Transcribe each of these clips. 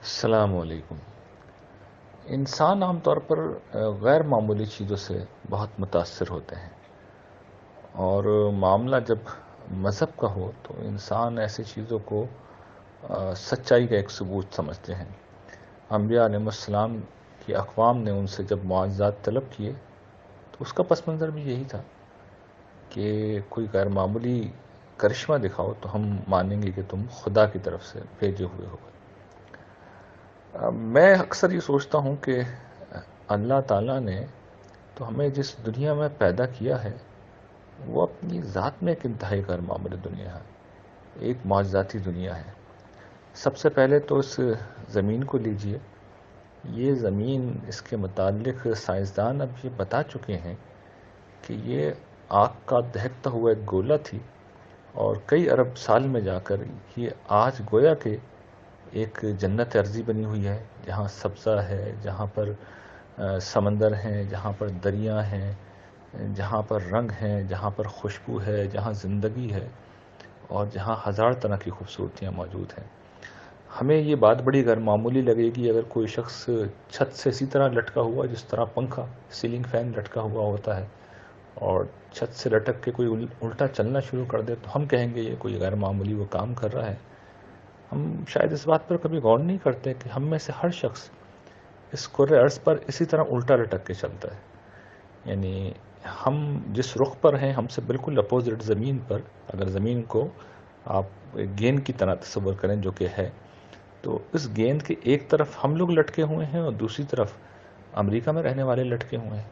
السلام علیکم۔ انسان عام طور پر غیر معمولی چیزوں سے بہت متاثر ہوتے ہیں، اور معاملہ جب مذہب کا ہو تو انسان ایسی چیزوں کو سچائی کا ایک ثبوت سمجھتے ہیں۔ انبیاء علیہ السلام کی اقوام نے ان سے جب معجزات طلب کیے تو اس کا پس منظر بھی یہی تھا کہ کوئی غیر معمولی کرشمہ دکھاؤ تو ہم مانیں گے کہ تم خدا کی طرف سے بھیجے ہوئے ہو۔ میں اکثر یہ سوچتا ہوں کہ اللہ تعالیٰ نے تو ہمیں جس دنیا میں پیدا کیا ہے وہ اپنی ذات میں ایک انتہائی غیر معمولی دنیا ہے، ایک معجزاتی دنیا ہے۔ سب سے پہلے تو اس زمین کو لیجئے، یہ زمین، اس کے متعلق سائنسدان اب یہ بتا چکے ہیں کہ یہ آگ کا دہکتا ہوا ایک گولہ تھی، اور کئی ارب سال میں جا کر یہ آج گویا کہ ایک جنت ارضی بنی ہوئی ہے، جہاں سبزہ ہے، جہاں پر سمندر ہیں، جہاں پر دریا ہیں، جہاں پر رنگ ہیں، جہاں پر خوشبو ہے، جہاں زندگی ہے، اور جہاں ہزار طرح کی خوبصورتیاں موجود ہیں۔ ہمیں یہ بات بڑی غیر معمولی لگے گی اگر کوئی شخص چھت سے اسی طرح لٹکا ہوا، جس طرح پنکھا، سیلنگ فین لٹکا ہوا ہوتا ہے، اور چھت سے لٹک کے کوئی الٹا چلنا شروع کر دے تو ہم کہیں گے یہ کوئی غیر معمولی وہ کام کر رہا ہے۔ ہم شاید اس بات پر کبھی غور نہیں کرتے کہ ہم میں سے ہر شخص اس کرۂ ارض پر اسی طرح الٹا لٹک کے چلتا ہے، یعنی ہم جس رخ پر ہیں ہم سے بالکل اپوزٹ زمین پر، اگر زمین کو آپ گیند کی طرح تصور کریں جو کہ ہے، تو اس گیند کے ایک طرف ہم لوگ لٹکے ہوئے ہیں اور دوسری طرف امریکہ میں رہنے والے لٹکے ہوئے ہیں۔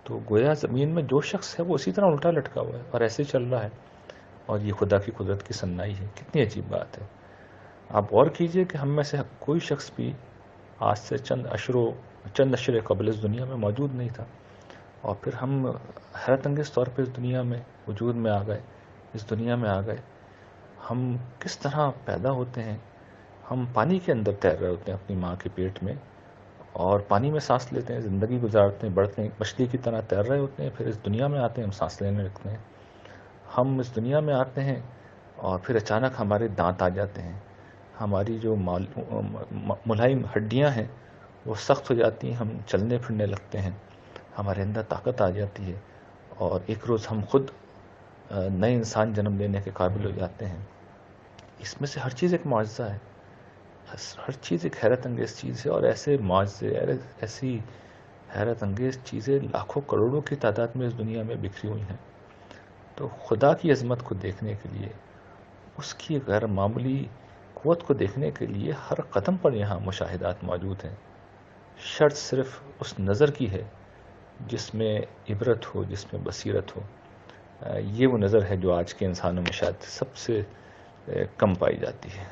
تو گویا زمین میں جو شخص ہے وہ اسی طرح الٹا لٹکا ہوا ہے اور ایسے چل رہا ہے، اور یہ خدا کی قدرت کی صنائی ہے۔ کتنی عجیب بات ہے! آپ غور کیجئے کہ ہم میں سے کوئی شخص بھی آج سے چند اشرے قبل اس دنیا میں موجود نہیں تھا، اور پھر ہم حیرت انگیز طور پہ اس دنیا میں وجود میں آ گئے، اس دنیا میں آ گئے۔ ہم کس طرح پیدا ہوتے ہیں؟ ہم پانی کے اندر تیر رہے ہوتے ہیں اپنی ماں کے پیٹ میں، اور پانی میں سانس لیتے ہیں، زندگی گزارتے ہیں، بڑھتے ہیں، مچھلی کی طرح تیر رہے ہوتے ہیں، پھر اس دنیا میں آتے ہیں، ہم سانس لینے لگتے ہیں۔ ہم اس دنیا میں آتے ہیں اور پھر اچانک ہمارے دانت آ جاتے ہیں، ہماری جو ملائم ہڈیاں ہیں وہ سخت ہو جاتی ہیں، ہم چلنے پھرنے لگتے ہیں، ہمارے اندر طاقت آ جاتی ہے، اور ایک روز ہم خود نئے انسان جنم لینے کے قابل ہو جاتے ہیں۔ اس میں سے ہر چیز ایک معجزہ ہے، ہر چیز ایک حیرت انگیز چیز ہے، اور ایسے معجزے، ایسی حیرت انگیز چیزیں لاکھوں کروڑوں کی تعداد میں اس دنیا میں بکھری ہوئی ہیں۔ تو خدا کی عظمت کو دیکھنے کے لیے، اس کی غیر معمولی قوت کو دیکھنے کے لیے ہر قدم پر یہاں مشاہدات موجود ہیں۔ شرط صرف اس نظر کی ہے جس میں عبرت ہو، جس میں بصیرت ہو۔ یہ وہ نظر ہے جو آج کے انسانوں میں شاید سب سے کم پائی جاتی ہے۔